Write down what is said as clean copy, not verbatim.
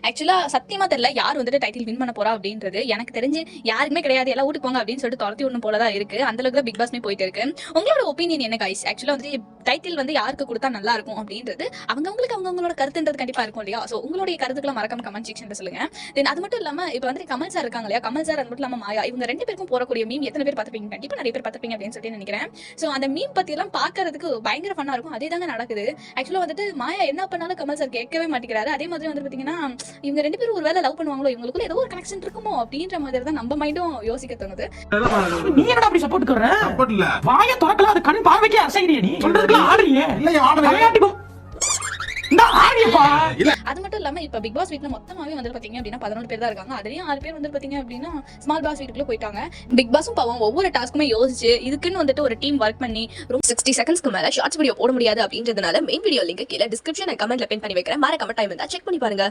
ஆக்சுவலா சத்தியமா தெரியல யார் வந்துட்டு டைட்டில் வின் பண்ண போறா அப்படின்றது. எனக்கு தெரிஞ்சு யாருக்குமே கிடையாது, எல்லாம் வீட்டுக்கு போங்க அப்படின்னு சொல்லிட்டு துரத்தி ஒண்ணு போலதான் இருக்கு. அந்த அளவுக்கு தான் பிக் பாஸ்மே போயிட்டு இருக்கு. உங்களோட ஒப்பீனியன் என்ன கைஸ்? ஆக்சுவலா வந்து டைட்டில் வந்து யாருக்கு கொடுத்தா நல்லா இருக்கும் அப்படின்றது அவங்கவுங்களுக்கு அவங்களோட கருத்துன்றது கண்டிப்பா இருக்கும் இல்லையா? சோ உங்களுடைய கருத்துக்களை மறக்காம கமெண்ட் செக்ஷன்ல சொல்லுங்க. தென் அது மட்டும் இல்லாம இப்ப வந்து கமல் சார் இருக்காங்க இல்லையா? கமல் சார் அது மட்டும் இல்லாம மாயா, இவங்க ரெண்டு பேருக்கும் போறக்கூடிய மீம் எத்தனை பேர் பார்த்திருப்பீங்க? கண்டிப்பா நிறைய பேர் பார்த்திருப்பீங்க அப்படின்னு சொல்லி நினைக்கிறேன். சோ அந்த மீம் பத்தி எல்லாம் பாக்குறதுக்கு பயங்கர ஃபன்னா இருக்கும். அதே தாங்க நடக்குது. ஆக்சுவலா வந்துட்டு மாயா என்ன பண்ணாலும் கமல் சார் கேட்கவே மாட்டேங்கிறாரு. அதே மாதிரி வந்து பாத்தீங்கன்னா இவங்க ரெண்டு பேரும் ஒரு வேலை லவ் பண்ணுவாங்களோ, இவங்களுக்குள்ள ஏதோ ஒரு கனெக்ஷன் இருக்குமோ அப்படின்ற மாதிரி தான் நம்ம மைண்டும் யோசிக்க தோணுது. நீ என்னடா அப்படி சப்போர்ட் கற? சப்போர்ட் இல்ல. வாயை திறக்கல, அது கண் பார்வைக்கே அசைறியே நீ. சொல்றதுக்கு ஆடுறியே. இல்ல ஆடுறேன். அது மட்டும் இல்லாம இப்ப பிக் பாஸ் வீட்ல மொத்தமாவே வந்து பாத்தீங்க அப்படின்னா 11 பேர் தான் இருக்காங்க. அதுலயும் 6 பேர் வந்து பாத்தீங்க அப்படின்னா ஸ்மால் பாஸ் வீட்டுக்குள்ள போயிட்டாங்க. பிக் பாஸும் பாவம் ஒவ்வொரு டாஸ்க்குமே யோசிச்சு இதுக்குன்னு வந்துட்டு ஒரு டீம் ஒர்க் பண்ணி 60 செகண்ட்ஸ்க்கு மேல ஷார்ட்ஸ் வீடியோ போட முடியாது அப்படின்றதுனால மெயின் வீடியோ லிங்க் கீழே டிஸ்கிரிப்ஷன் அண்ட் கமெண்ட்ல பின் பண்ணி வைக்கிறேன். மறக்காம டைம் இருந்தா செக் பண்ணி பாருங்க.